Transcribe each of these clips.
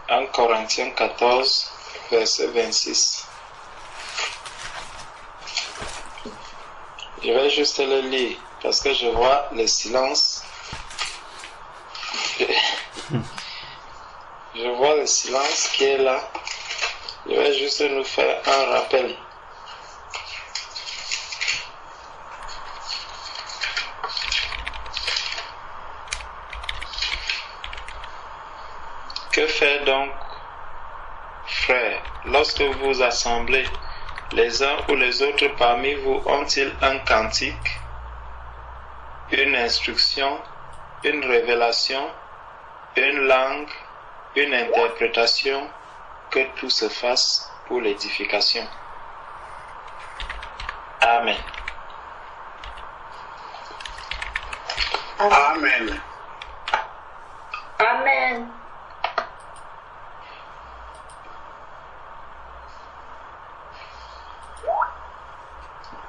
1 Corinthiens 14, verset 26. Je vais juste le lire parce que je vois le silence. Je vois le silence qui est là. Je vais juste nous faire un rappel. Que faire donc, frères, lorsque vous vous assemblez, les uns ou les autres parmi vous ont-ils un cantique, une instruction, une révélation, une langue, une interprétation, que tout se fasse pour l'édification. Amen. Amen. Amen.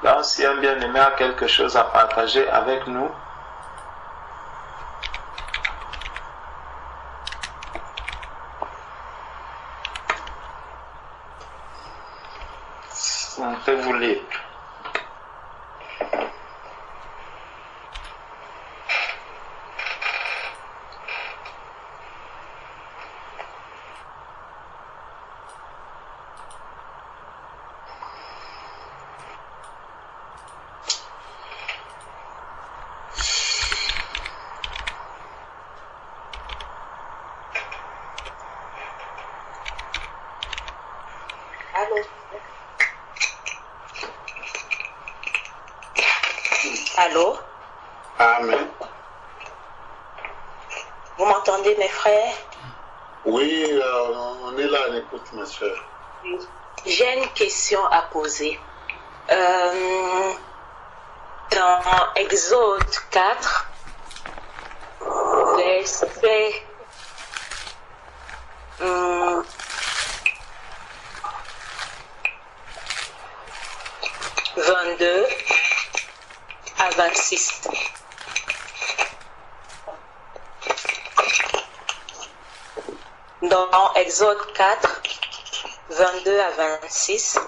Donc, si un bien-aimé a quelque chose à partager avec nous, sentez-vous libre. Allô? Allô? Amen. Vous m'entendez, mes frères? Oui, on est là, on écoute, ma soeur. J'ai une question à poser. Dans Exode 4, verset 22 à 26. Dans Exode 4, 22 à 26,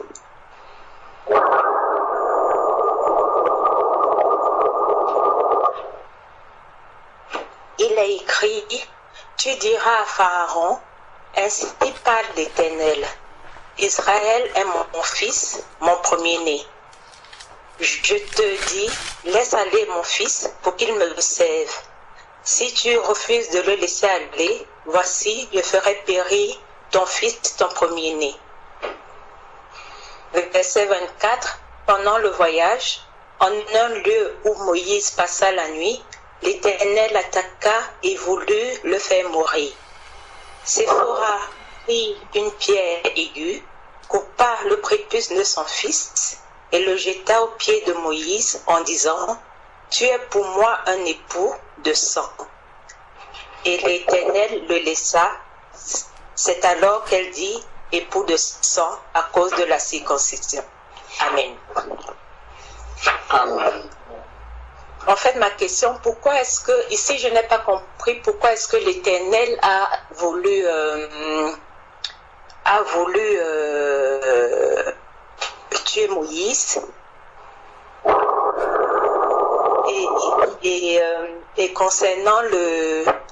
il est écrit: tu diras à Pharaon, ainsi parle l'Éternel. Israël est mon fils, mon premier-né. Je te dis, laisse aller mon fils pour qu'il me serve. Si tu refuses de le laisser aller, voici, je ferai périr ton fils, ton premier-né. Verset 24. Pendant le voyage, en un lieu où Moïse passa la nuit, l'Éternel attaqua et voulut le faire mourir. Séphora prit une pierre aiguë, coupa le prépuce de son fils et le jeta aux pieds de Moïse en disant: tu es pour moi un époux de sang. Et l'Éternel le laissa. C'est alors qu'elle dit époux de sang à cause de la circoncision. Amen. Amen. En fait, ma question, pourquoi est-ce que, ici je n'ai pas compris, pourquoi est-ce que l'Éternel a voulu tuer Moïse et concernant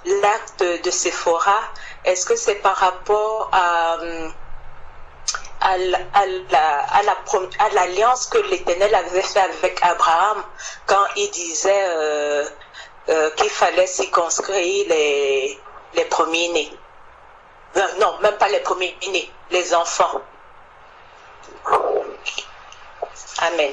l'acte de Séphora, est-ce que c'est par rapport à l'alliance que l'Éternel avait fait avec Abraham quand il disait qu'il fallait circonscrire les premiers-nés? Non, même pas les premiers-nés, les enfants. Amen.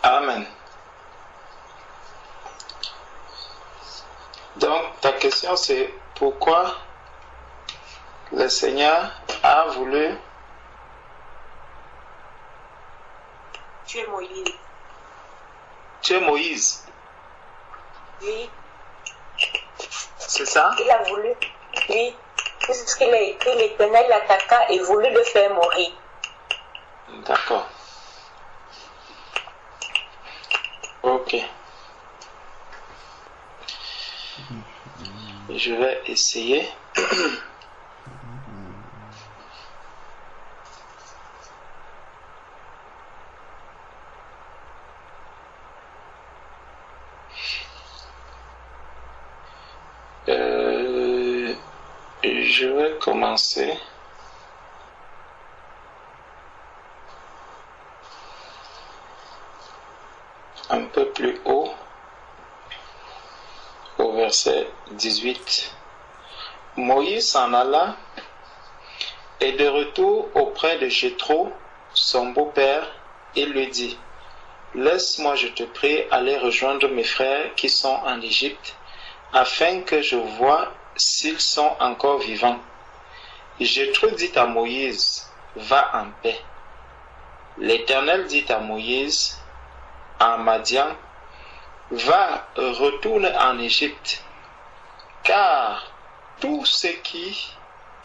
Amen. Donc, ta question c'est pourquoi le Seigneur a voulu tuer Moïse. tuer Moïse. Oui, C'est ça? il a voulu. Oui, puisqu'il a écrit, l'Éternel l'attaqua et voulut le faire mourir. D'accord. Ok. Je vais essayer. Je vais commencer. Un peu plus haut, au verset 18. Moïse s'en alla et de retour auprès de Jéthro, son beau-père, il lui dit: Laisse-moi, je te prie, aller rejoindre mes frères qui sont en Égypte, afin que je voie s'ils sont encore vivants. Jéthro dit à Moïse: Va en paix. L'Éternel dit à Moïse en Madian: Va, retourne en Égypte, car tous ceux qui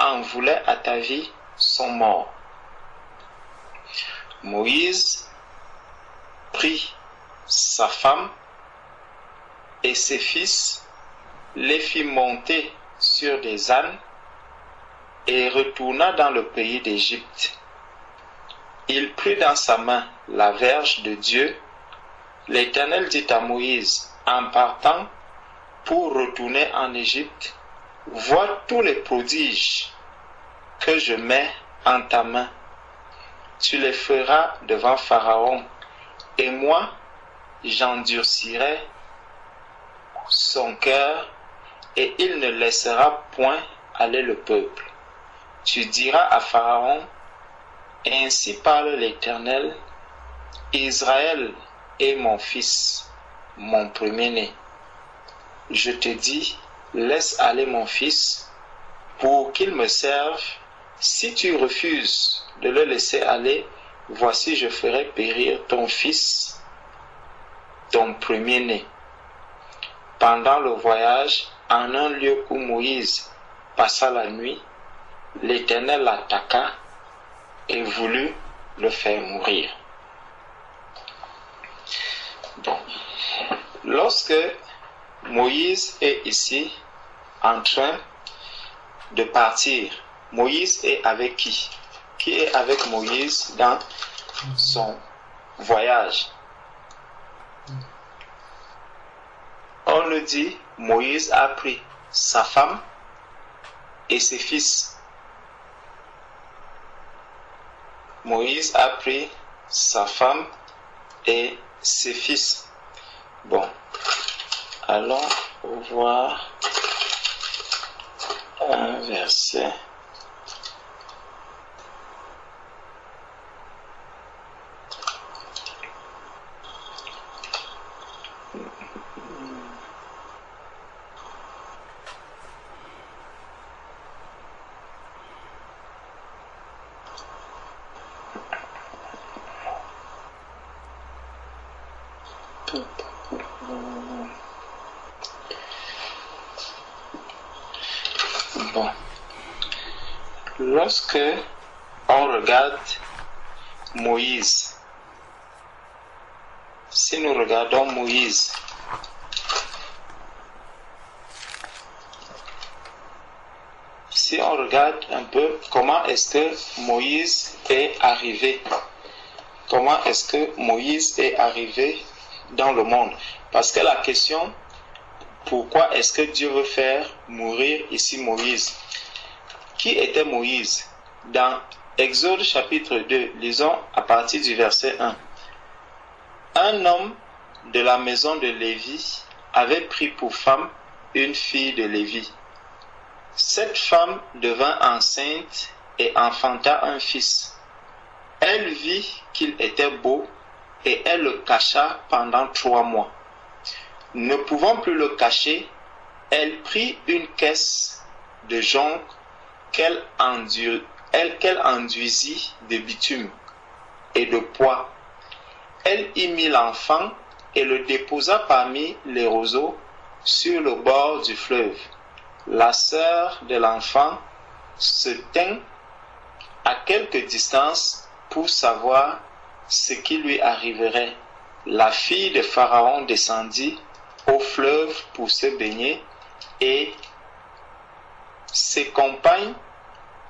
en voulaient à ta vie sont morts. Moïse prit sa femme et ses fils, les fit monter sur des ânes et retourna dans le pays d'Égypte. Il prit dans sa main la verge de Dieu. L'Éternel dit à Moïse, en partant pour retourner en Égypte: Vois tous les prodiges que je mets en ta main. Tu les feras devant Pharaon, et moi, j'endurcirai son cœur, et il ne laissera point aller le peuple. Tu diras à Pharaon: Ainsi parle l'Éternel, Israël est mon fils, mon premier-né. Je te dis, laisse aller mon fils, pour qu'il me serve. Si tu refuses de le laisser aller, voici, je ferai périr ton fils, ton premier-né. Pendant le voyage, en un lieu où Moïse passa la nuit, l'Éternel l'attaqua et voulut le faire mourir. Donc, lorsque Moïse est ici en train de partir, Moïse est avec qui? Qui est avec Moïse dans son voyage? On le dit, Moïse a pris sa femme et ses fils. Moïse a pris sa femme et ses fils. Bon, allons voir un verset. Bon, lorsque on regarde Moïse, si nous regardons Moïse, si on regarde un peu comment est-ce que Moïse est arrivé, comment est-ce que Moïse est arrivé dans le monde, parce que la question, pourquoi est-ce que Dieu veut faire mourir ici Moïse? Qui était Moïse? Dans Exode chapitre 2, lisons à partir du verset 1. Un homme de la maison de Lévi avait pris pour femme une fille de Lévi. Cette femme devint enceinte et enfanta un fils. Elle vit qu'il était beau et elle le cacha pendant 3 mois. Ne pouvant plus le cacher, elle prit une caisse de jonc qu'elle enduisit de bitume et de pois. Elle y mit l'enfant et le déposa parmi les roseaux sur le bord du fleuve. La sœur de l'enfant se tint à quelque distance pour savoir ce qui lui arriverait. La fille de Pharaon descendit au fleuve pour se baigner et ses compagnes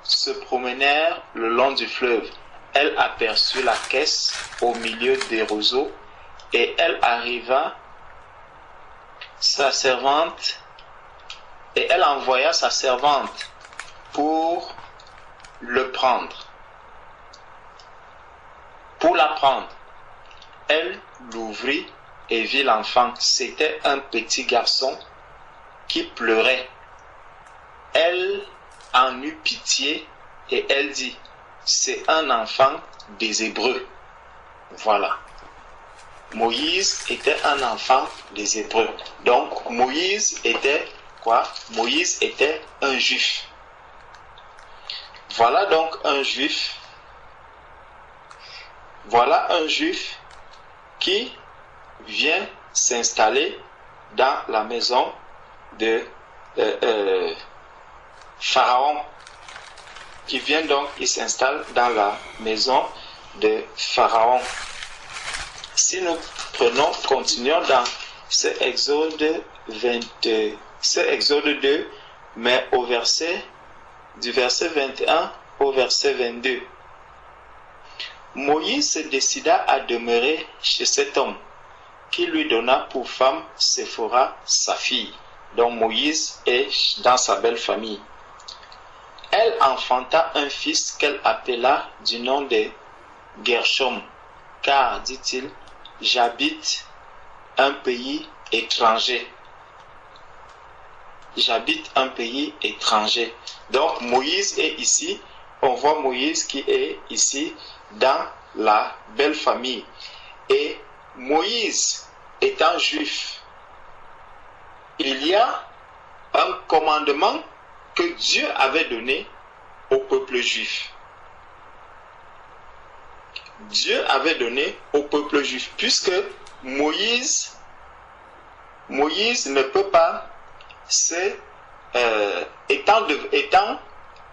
se promenèrent le long du fleuve. Elle aperçut la caisse au milieu des roseaux et elle envoya sa servante pour le prendre. Pour la prendre, elle l'ouvrit et vit l'enfant. C'était un petit garçon qui pleurait. Elle en eut pitié et elle dit, c'est un enfant des Hébreux. Voilà. Moïse était un enfant des Hébreux. Donc Moïse était quoi? Moïse était un juif. Voilà donc un juif. Voilà un juif qui vient s'installer dans la maison de Pharaon. Qui vient donc, il s'installe dans la maison de Pharaon. Si nous continuons dans ce Exode 2, mais du verset 21 au verset 22. Moïse se décida à demeurer chez cet homme, qui lui donna pour femme Séphora, sa fille. Donc Moïse est dans sa belle famille. Elle enfanta un fils qu'elle appela du nom de Gershom, car, dit-il, j'habite un pays étranger. J'habite un pays étranger. Donc Moïse est ici. On voit Moïse qui est ici dans la belle famille. Et Moïse étant juif, il y a un commandement que Dieu avait donné au peuple juif. Dieu avait donné au peuple juif, puisque Moïse ne peut pas, étant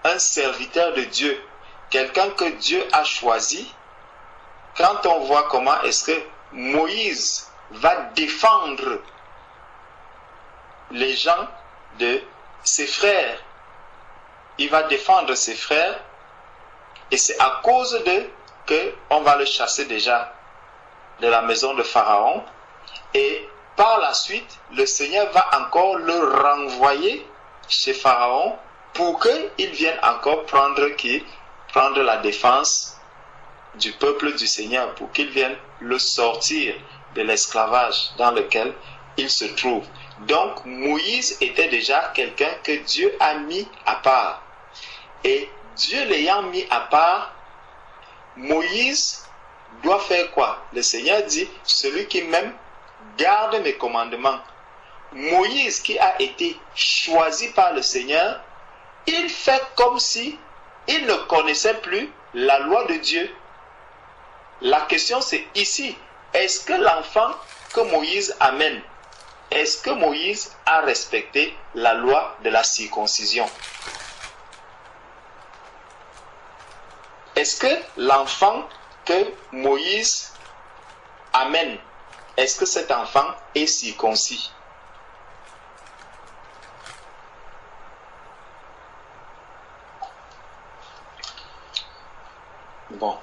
un serviteur de Dieu, quelqu'un que Dieu a choisi, quand on voit comment est-ce que Moïse va défendre les gens de ses frères, il va défendre ses frères, et c'est à cause de qu'on va le chasser déjà de la maison de Pharaon, et par la suite, le Seigneur va encore le renvoyer chez Pharaon pour qu'il vienne encore prendre la défense du peuple du Seigneur, pour qu'il vienne le sortir de l'esclavage dans lequel il se trouve. Donc Moïse était déjà quelqu'un que Dieu a mis à part. Et Dieu l'ayant mis à part, Moïse doit faire quoi? Le Seigneur dit, celui qui m'aime garde mes commandements. Moïse qui a été choisi par le Seigneur, il fait comme si il ne connaissait plus la loi de Dieu. La question c'est ici, est-ce que l'enfant que Moïse amène, est-ce que Moïse a respecté la loi de la circoncision? Est-ce que l'enfant que Moïse amène, est-ce que cet enfant est circoncis? Bon.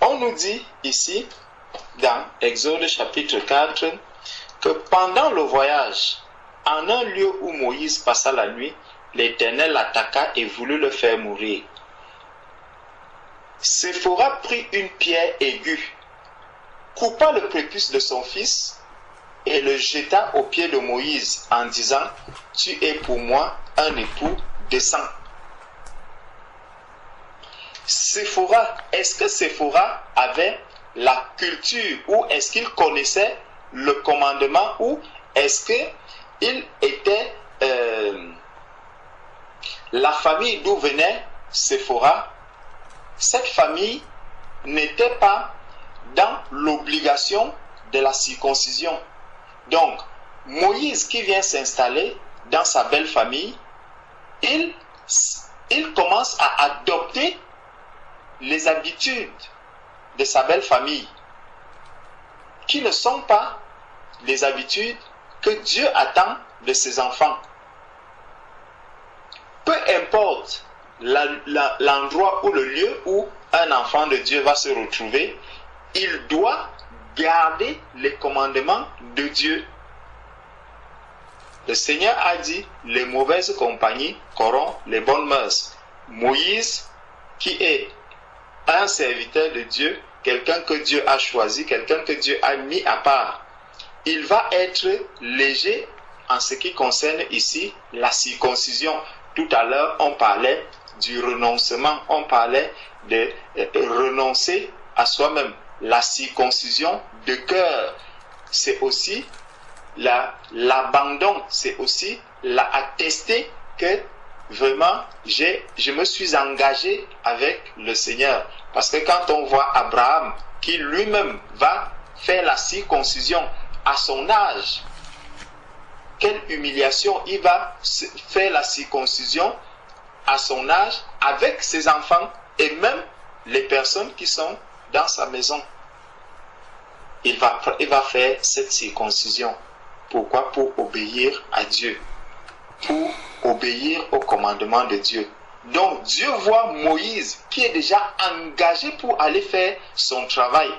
On nous dit ici, dans Exode chapitre 4, que pendant le voyage, en un lieu où Moïse passa la nuit, l'Éternel l'attaqua et voulut le faire mourir. Séphora prit une pierre aiguë, coupa le prépuce de son fils et le jeta aux pieds de Moïse en disant, « Tu es pour moi un époux décent. » Séphora, est-ce que Séphora avait la culture ou est-ce qu'il connaissait le commandement ou est-ce qu'il était la famille d'où venait Séphora? Cette famille n'était pas dans l'obligation de la circoncision. Donc, Moïse qui vient s'installer dans sa belle famille, il commence à adopter les habitudes de sa belle famille, qui ne sont pas les habitudes que Dieu attend de ses enfants. Peu importe l'endroit ou le lieu où un enfant de Dieu va se retrouver, il doit garder les commandements de Dieu. Le Seigneur a dit, les mauvaises compagnies corrompent les bonnes mœurs. Moïse, qui est un serviteur de Dieu, quelqu'un que Dieu a choisi, quelqu'un que Dieu a mis à part, il va être léger en ce qui concerne ici la circoncision. Tout à l'heure, on parlait du renoncement, on parlait de renoncer à soi-même. La circoncision de cœur, c'est aussi l'abandon, c'est aussi attester que vraiment je me suis engagé avec le Seigneur. Parce que quand on voit Abraham qui lui-même va faire la circoncision à son âge, quelle humiliation, il va faire la circoncision à son âge avec ses enfants et même les personnes qui sont dans sa maison. Il va faire cette circoncision. Pourquoi? Pour obéir à Dieu, pour obéir au commandement de Dieu. Donc Dieu voit Moïse qui est déjà engagé pour aller faire son travail.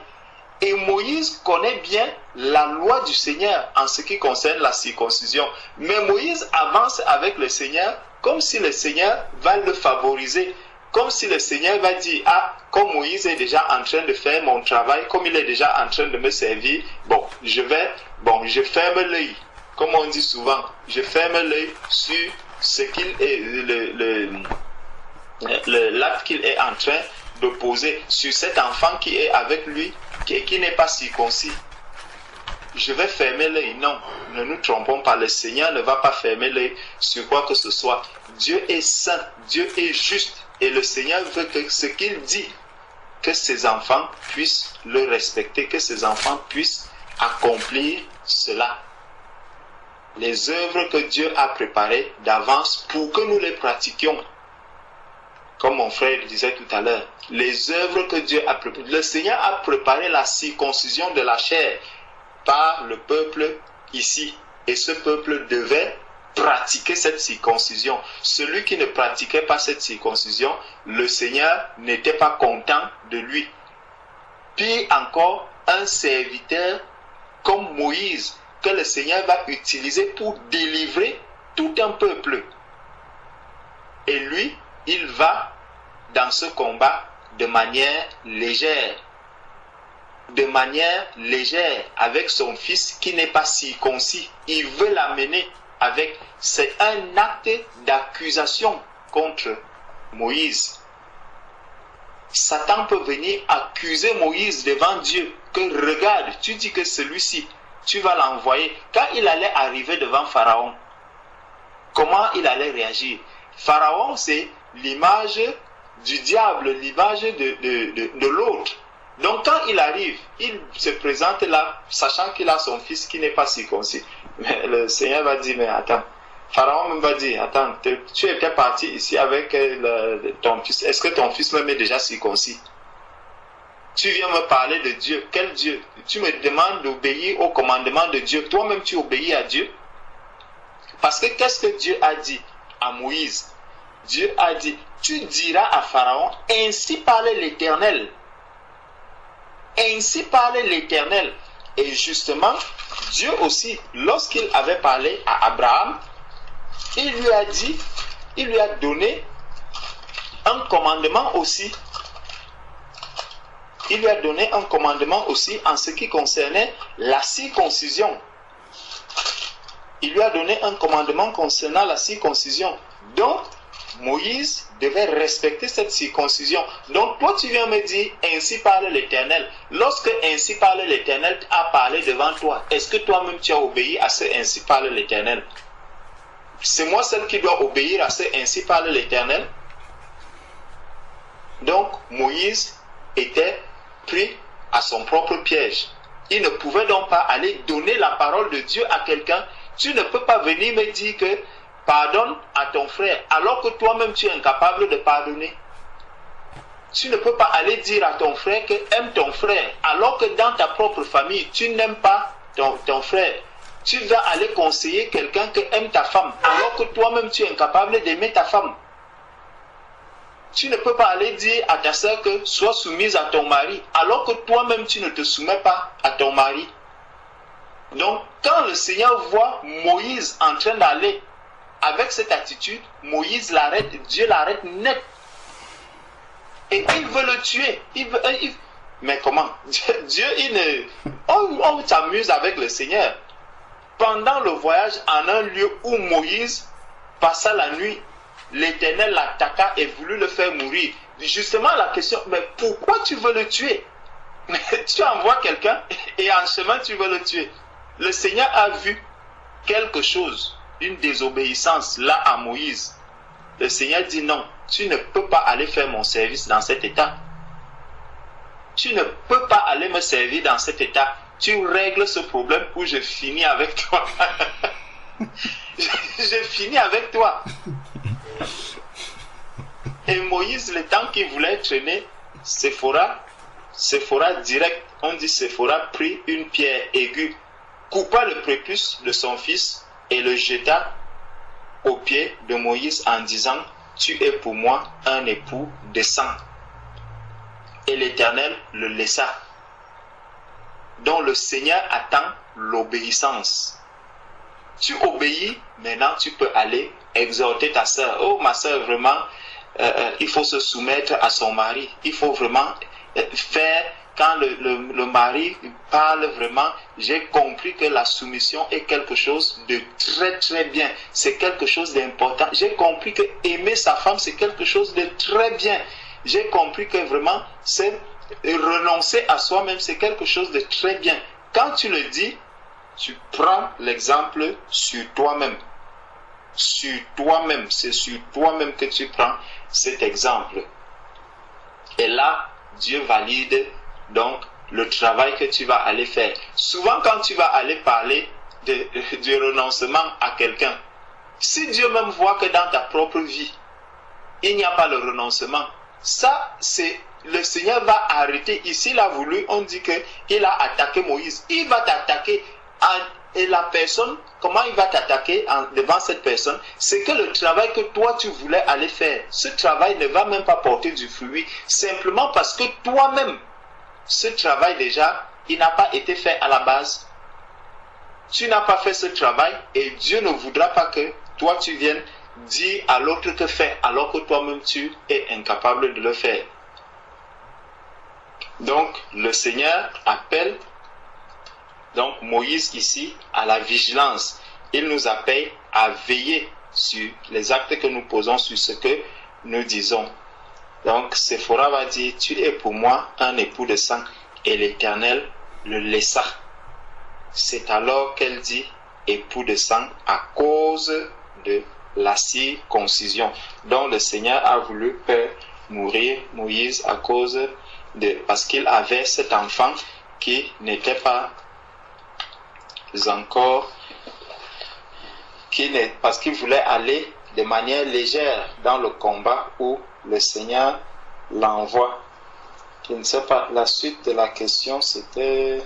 Et Moïse connaît bien la loi du Seigneur en ce qui concerne la circoncision. Mais Moïse avance avec le Seigneur comme si le Seigneur va le favoriser. Comme si le Seigneur va dire, ah, comme Moïse est déjà en train de faire mon travail, comme il est déjà en train de me servir, je ferme l'œil. Comme on dit souvent, je ferme l'œil sur ce qu'il est, l'acte qu'il est en train de poser, sur cet enfant qui est avec lui, qui n'est pas circoncis. Je vais fermer l'œil. Non, ne nous trompons pas, le Seigneur ne va pas fermer l'œil sur quoi que ce soit. Dieu est saint, Dieu est juste. Et le Seigneur veut que ce qu'il dit, que ses enfants puissent le respecter, que ses enfants puissent accomplir cela. Les œuvres que Dieu a préparées d'avance pour que nous les pratiquions. Comme mon frère le disait tout à l'heure, les œuvres que Dieu a préparées. Le Seigneur a préparé la circoncision de la chair par le peuple ici. Et ce peuple devait pratiquer cette circoncision. Celui qui ne pratiquait pas cette circoncision, le Seigneur n'était pas content de lui. Puis encore, un serviteur comme Moïse, que le Seigneur va utiliser pour délivrer tout un peuple. Et lui, il va dans ce combat de manière légère. De manière légère, avec son fils qui n'est pas circoncis. Il veut l'amener avec... C'est un acte d'accusation contre Moïse. Satan peut venir accuser Moïse devant Dieu. Que regarde, tu dis que celui-ci, tu vas l'envoyer. Quand il allait arriver devant Pharaon, comment il allait réagir? Pharaon, c'est l'image du diable, l'image de l'autre. Donc quand il arrive, il se présente là, sachant qu'il a son fils qui n'est pas circoncis. Mais le Seigneur va dire, mais attends, Pharaon même va dire, attends, tu étais parti ici avec ton fils, est-ce que ton fils même est déjà circoncis? Tu viens me parler de Dieu, quel Dieu? Tu me demandes d'obéir au commandement de Dieu, toi-même tu obéis à Dieu? Parce que qu'est-ce que Dieu a dit à Moïse? Dieu a dit, tu diras à Pharaon, ainsi parle l'Éternel. Ainsi parle l'Éternel. Et justement, Dieu aussi, lorsqu'il avait parlé à Abraham, il lui a donné un commandement aussi. Il lui a donné un commandement aussi en ce qui concernait la circoncision. Il lui a donné un commandement concernant la circoncision. Donc, Moïse devait respecter cette circoncision. Donc toi tu viens me dire, ainsi parle l'Éternel. Lorsque ainsi parle l'Éternel a parlé devant toi, est-ce que toi-même tu as obéi à ce ainsi parle l'Éternel? C'est moi seul qui dois obéir à ce ainsi parle l'Éternel. Donc Moïse était pris à son propre piège. Il ne pouvait donc pas aller donner la parole de Dieu à quelqu'un. Tu ne peux pas venir me dire que pardonne à ton frère alors que toi-même tu es incapable de pardonner. Tu ne peux pas aller dire à ton frère que aime ton frère alors que dans ta propre famille tu n'aimes pas ton frère. Tu vas aller conseiller quelqu'un que aime ta femme alors que toi-même tu es incapable d'aimer ta femme. Tu ne peux pas aller dire à ta soeur que sois soumise à ton mari alors que toi-même tu ne te soumets pas à ton mari. Donc quand le Seigneur voit Moïse en train d'aller avec cette attitude, Moïse l'arrête, Dieu l'arrête net. Et il veut le tuer. Mais comment? Dieu, on s'amuse avec le Seigneur. Pendant le voyage, en un lieu où Moïse passa la nuit, l'Éternel l'attaqua et voulut le faire mourir. Justement la question, mais pourquoi tu veux le tuer? Tu envoies quelqu'un et en chemin tu veux le tuer. Le Seigneur a vu quelque chose, une désobéissance là à Moïse. Le Seigneur dit non, tu ne peux pas aller faire mon service dans cet état. Tu ne peux pas aller me servir dans cet état. Tu règles ce problème ou je finis avec toi. je finis avec toi. Et Moïse, le temps qu'il voulait traîner Séphora direct, on dit Séphora prit une pierre aiguë, coupa le prépuce de son fils et le jeta aux pieds de Moïse en disant, tu es pour moi un époux de sang. Et l'Éternel le laissa. Donc le Seigneur attend l'obéissance. Tu obéis, maintenant tu peux aller exhorter ta soeur. Oh ma soeur, vraiment, il faut se soumettre à son mari. Il faut vraiment faire, quand le mari parle vraiment, j'ai compris que la soumission est quelque chose de très très bien. C'est quelque chose d'important. J'ai compris que aimer sa femme, c'est quelque chose de très bien. J'ai compris que vraiment, c'est renoncer à soi-même, c'est quelque chose de très bien. Quand tu le dis, tu prends l'exemple sur toi-même. Sur toi-même, c'est sur toi-même que tu prends cet exemple. Et là, Dieu valide donc le travail que tu vas aller faire. Souvent, quand tu vas aller parler du renoncement à quelqu'un, si Dieu même voit que dans ta propre vie, il n'y a pas le renoncement, ça, c'est le Seigneur va arrêter. Ici, il a voulu, on dit qu'il a attaqué Moïse. Il va t'attaquer. Et la personne, comment il va t'attaquer devant cette personne? C'est que le travail que toi, tu voulais aller faire, ce travail ne va même pas porter du fruit. Simplement parce que toi-même, ce travail déjà, il n'a pas été fait à la base. Tu n'as pas fait ce travail et Dieu ne voudra pas que toi, tu viennes dire à l'autre que faire alors que toi-même, tu es incapable de le faire. Donc, le Seigneur appelle donc Moïse ici à la vigilance. Il nous appelle à veiller sur les actes que nous posons, sur ce que nous disons. Donc, Séphora va dire, tu es pour moi un époux de sang, et l'Éternel le laissa. C'est alors qu'elle dit époux de sang à cause de la circoncision. Donc, le Seigneur a voulu faire mourir Moïse à cause parce qu'il avait cet enfant qui n'était pas encore, parce qu'il voulait aller de manière légère dans le combat où le Seigneur l'envoie. Je ne sais pas, la suite de la question c'était...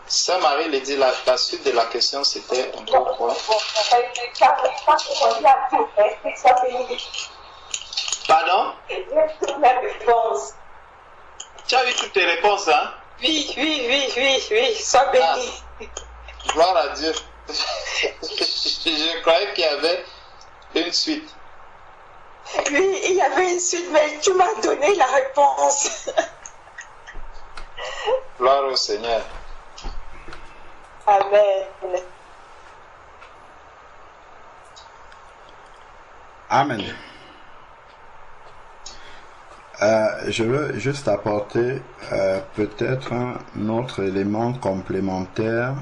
Saint Marie le dit, la suite de la question c'était encore quoi? Pardon? Tu as eu toutes tes réponses, hein? Oui, sois béni. Gloire à Dieu. Je croyais qu'il y avait une suite. Oui, il y avait une suite, mais tu m'as donné la réponse. Gloire au Seigneur. Amen. Amen. Je veux juste apporter peut-être un autre élément complémentaire.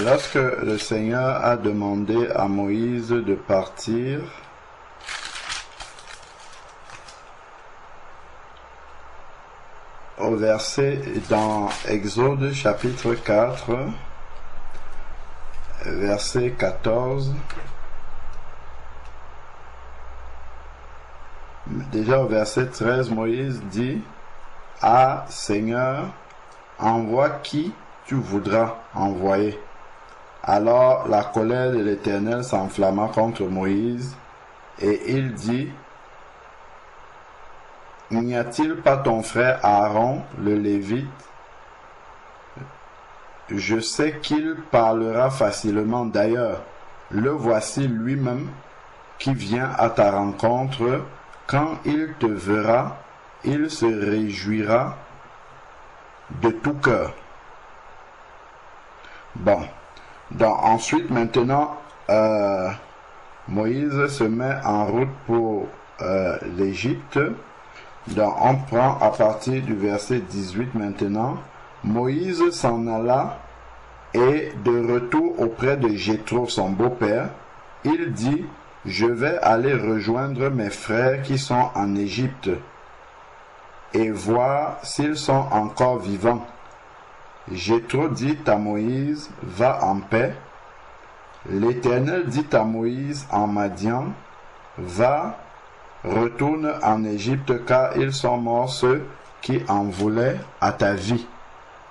lorsque le Seigneur a demandé à Moïse de partir, au verset dans Exode chapitre 4, verset 14, déjà au verset 13, Moïse dit: Ah Seigneur, envoie qui tu voudras envoyer. Alors la colère de l'Éternel s'enflamma contre Moïse, et il dit: N'y a-t-il pas ton frère Aaron, le Lévite? Je sais qu'il parlera facilement. D'ailleurs, le voici lui-même qui vient à ta rencontre. Quand il te verra, il se réjouira de tout cœur. Bon. Donc ensuite, maintenant, Moïse se met en route pour l'Égypte. Donc on prend à partir du verset 18 maintenant. Moïse s'en alla et de retour auprès de Jéthro, son beau-père, il dit: Je vais aller rejoindre mes frères qui sont en Égypte et voir s'ils sont encore vivants. Jéthro dit à Moïse: Va en paix. L'Éternel dit à Moïse en Madian: Va, retourne en Égypte, car ils sont morts ceux qui en voulaient à ta vie.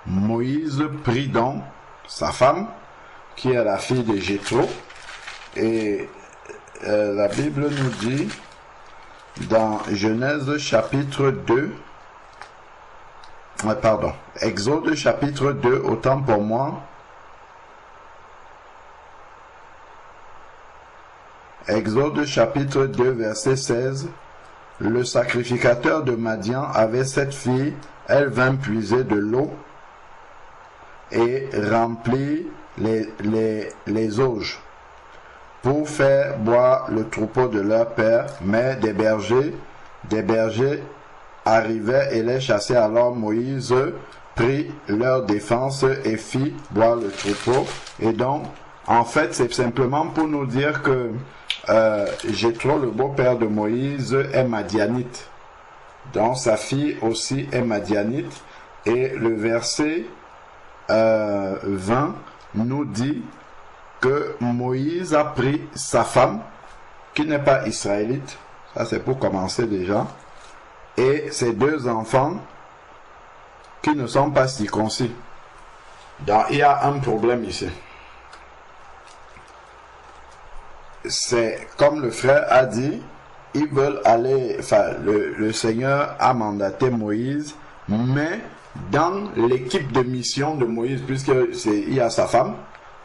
Moïse prit donc sa femme, qui est la fille de Jéthro, et la Bible nous dit dans Genèse chapitre 2, Exode chapitre 2, autant pour moi, Exode chapitre 2 verset 16, le sacrificateur de Madian avait cette fille, elle vint puiser de l'eau et remplit les auges pour faire boire le troupeau de leur père, mais des bergers arrivaient et les chassaient. Alors Moïse prit leur défense et fit boire le troupeau. Et donc, en fait, c'est simplement pour nous dire que Jéthro, le beau-père de Moïse, est madianite. Donc, sa fille aussi est madianite. Et le verset 20 nous dit que Moïse a pris sa femme, qui n'est pas israélite, ça c'est pour commencer déjà, et ses deux enfants, qui ne sont pas circoncis. Donc il y a un problème ici. C'est comme le frère a dit, ils veulent aller, le Seigneur a mandaté Moïse, mais dans l'équipe de mission de Moïse, puisqu'il y a sa femme,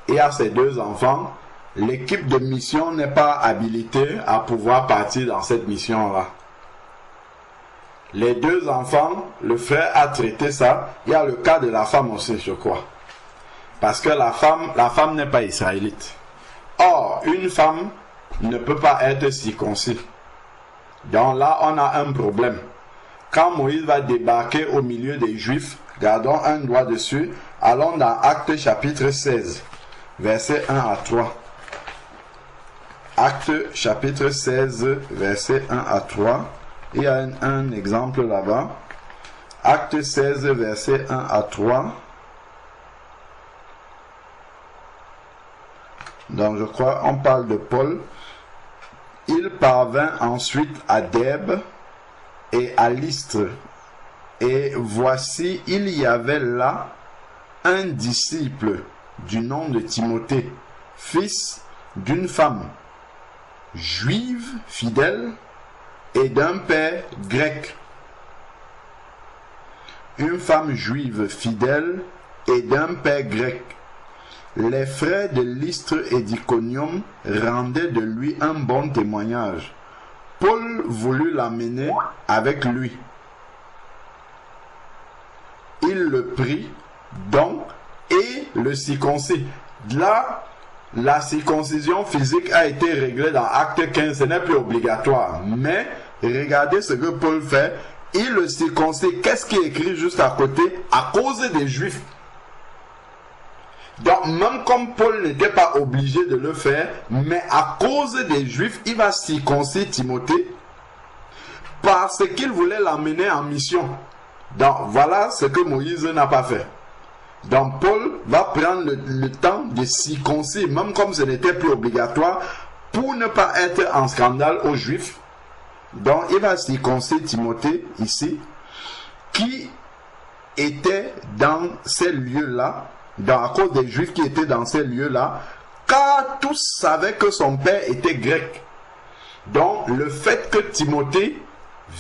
et à ses deux enfants, l'équipe de mission n'est pas habilitée à pouvoir partir dans cette mission-là. Les deux enfants, le frère a traité ça. Il y a le cas de la femme aussi, je crois. Parce que la femme n'est pas israélite. Or, une femme ne peut pas être circoncis. Donc là, on a un problème. Quand Moïse va débarquer au milieu des Juifs, gardons un doigt dessus, allons dans Actes chapitre 16. Verset 1 à 3. Acte chapitre 16, verset 1 à 3. Il y a un exemple là-bas. Acte 16, verset 1 à 3. Donc je crois on parle de Paul. Il parvint ensuite à Dèbe et à Lystre. Et voici, il y avait là un disciple du nom de Timothée, fils d'une femme juive fidèle et d'un père grec. Une femme juive fidèle et d'un père grec. Les frères de Lystre et d'Iconium rendaient de lui un bon témoignage. Paul voulut l'amener avec lui. Il le prit donc et le circoncis. Là, la circoncision physique a été réglée dans Acte 15, ce n'est plus obligatoire. Mais regardez ce que Paul fait. Il le circoncis. Qu'est-ce qui est écrit juste à côté? À cause des Juifs. Donc, même comme Paul n'était pas obligé de le faire, mais à cause des Juifs, il va circoncire Timothée parce qu'il voulait l'amener en mission. Donc, voilà ce que Moïse n'a pas fait. Donc, Paul va prendre le temps de circoncire, même comme ce n'était plus obligatoire, pour ne pas être en scandale aux Juifs. Donc, il va circoncire Timothée ici, qui était dans ces lieux-là, à cause des Juifs qui étaient dans ces lieux-là, car tous savaient que son père était grec. Donc, le fait que Timothée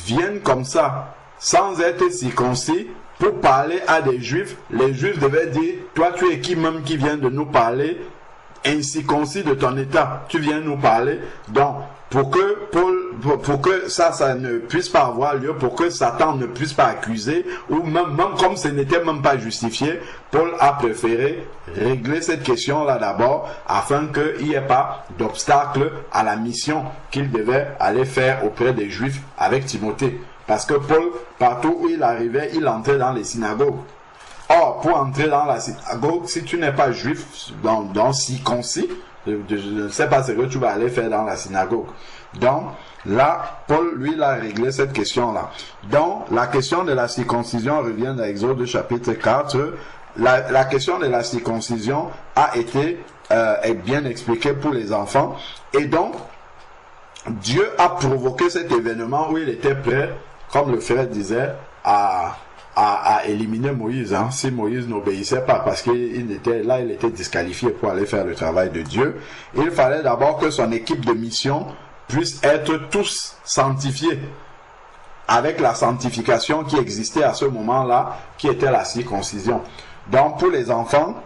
vienne comme ça, sans être circoncis, pour parler à des Juifs, les Juifs devaient dire, toi tu es qui même qui vient de nous parler, incirconcis de ton état, tu viens nous parler. Donc, pour que ça ne puisse pas avoir lieu, pour que Satan ne puisse pas accuser, ou même comme ce n'était même pas justifié, Paul a préféré régler cette question-là d'abord, afin qu'il n'y ait pas d'obstacle à la mission qu'il devait aller faire auprès des Juifs avec Timothée. Parce que Paul, partout où il arrivait, il entrait dans les synagogues. Or, pour entrer dans la synagogue, si tu n'es pas juif, dans circoncis, je ne sais pas ce que tu vas aller faire dans la synagogue. Donc, là, Paul, lui, il a réglé cette question-là. Donc, la question de la circoncision revient dans Exode chapitre 4. La question de la circoncision est bien expliquée pour les enfants. Et donc, Dieu a provoqué cet événement où il était prêt, comme le frère disait, à éliminer Moïse, hein, si Moïse n'obéissait pas, parce qu'il était disqualifié pour aller faire le travail de Dieu. Il fallait d'abord que son équipe de mission puisse être tous sanctifiés, avec la sanctification qui existait à ce moment-là, qui était la circoncision. Donc pour les enfants,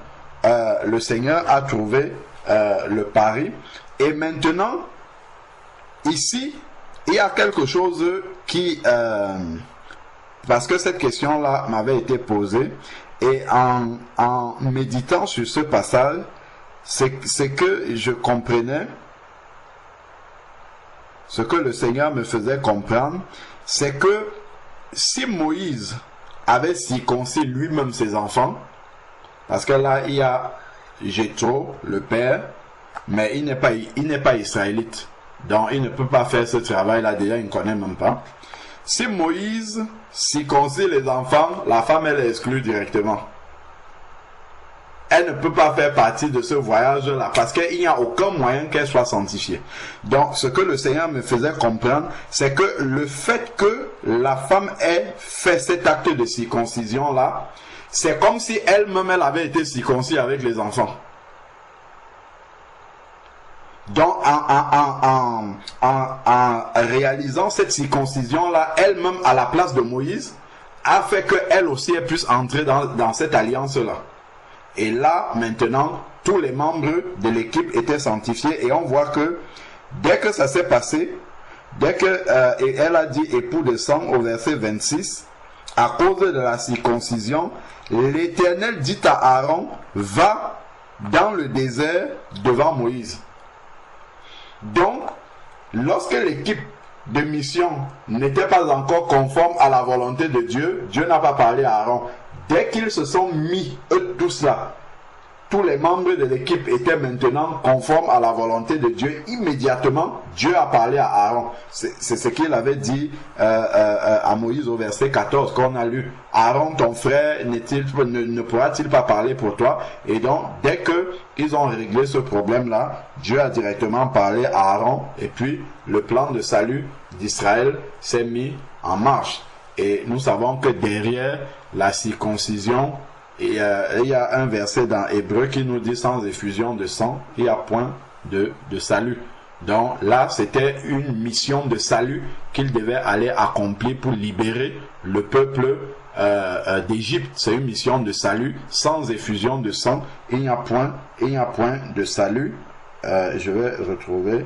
le Seigneur a trouvé le pari. Et maintenant, ici, il y a quelque chose qui... parce que cette question-là m'avait été posée, et en méditant sur ce passage, c'est que je comprenais, ce que le Seigneur me faisait comprendre, c'est que si Moïse avait circoncis lui-même ses enfants, parce que là il y a Jéthro, le père, mais il n'est pas israélite, donc il ne peut pas faire ce travail-là, déjà il ne connaît même pas. Si Moïse circoncit les enfants, la femme elle est exclue directement. Elle ne peut pas faire partie de ce voyage-là parce qu'il n'y a aucun moyen qu'elle soit sanctifiée. Donc, ce que le Seigneur me faisait comprendre, c'est que le fait que la femme ait fait cet acte de circoncision-là, c'est comme si elle-même elle avait été circoncis avec les enfants. Donc, en réalisant cette circoncision-là, elle-même, à la place de Moïse, a fait qu'elle aussi elle puisse entrer dans cette alliance-là. Et là, maintenant, tous les membres de l'équipe étaient sanctifiés. Et on voit que, dès que ça s'est passé, et elle a dit époux de sang au verset 26, à cause de la circoncision, l'Éternel dit à Aaron, va dans le désert devant Moïse. Donc, lorsque l'équipe de mission n'était pas encore conforme à la volonté de Dieu, Dieu n'a pas parlé à Aaron. Dès qu'ils se sont mis, eux tous là, tous les membres de l'équipe étaient maintenant conformes à la volonté de Dieu. Immédiatement, Dieu a parlé à Aaron. C'est ce qu'il avait dit à Moïse au verset 14 qu'on a lu. Aaron, ton frère, ne pourra-t-il pas parler pour toi? Et donc, dès qu'ils ont réglé ce problème-là, Dieu a directement parlé à Aaron. Et puis, le plan de salut d'Israël s'est mis en marche. Et nous savons que derrière la circoncision, il y a un verset dans Hébreu qui nous dit sans effusion de sang, il n'y a point de salut. Donc là, c'était une mission de salut qu'il devait aller accomplir pour libérer le peuple d'Égypte. C'est une mission de salut sans effusion de sang. Il n'y a point de salut. Je vais retrouver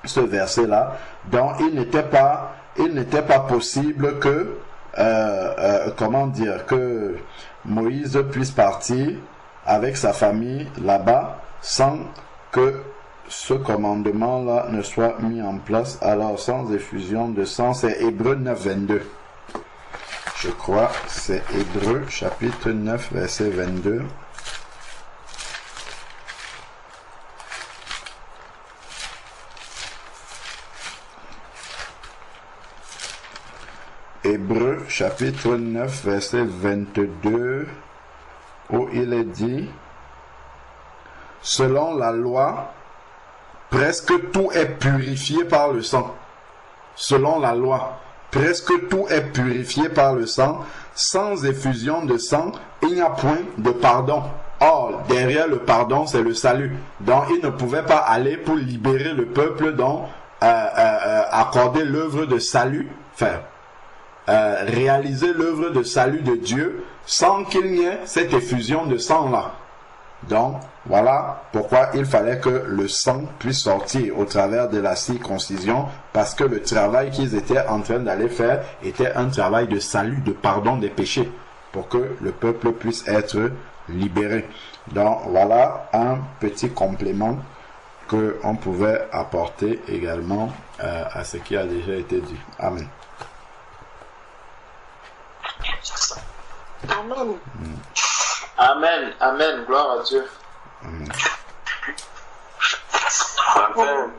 ce verset-là. Donc il n'était pas possible que que Moïse puisse partir avec sa famille là-bas sans que ce commandement-là ne soit mis en place. Alors, sans effusion de sang, c'est Hébreu 9, 22. Je crois, c'est Hébreu, chapitre 9, verset 22. chapitre 9, verset 22, où il est dit, selon la loi, presque tout est purifié par le sang. Selon la loi, presque tout est purifié par le sang. Sans effusion de sang, il n'y a point de pardon. Or, derrière le pardon, c'est le salut. Donc, il ne pouvait pas aller pour libérer le peuple, donc accorder l'œuvre de salut, réaliser l'œuvre de salut de Dieu, sans qu'il n'y ait cette effusion de sang-là. Donc, voilà pourquoi il fallait que le sang puisse sortir au travers de la circoncision, parce que le travail qu'ils étaient en train d'aller faire était un travail de salut, de pardon des péchés, pour que le peuple puisse être libéré. Donc, voilà un petit complément que on pouvait apporter également à ce qui a déjà été dit. Amen. Amen. Amen, amen, gloire à Dieu. Amen. Amen.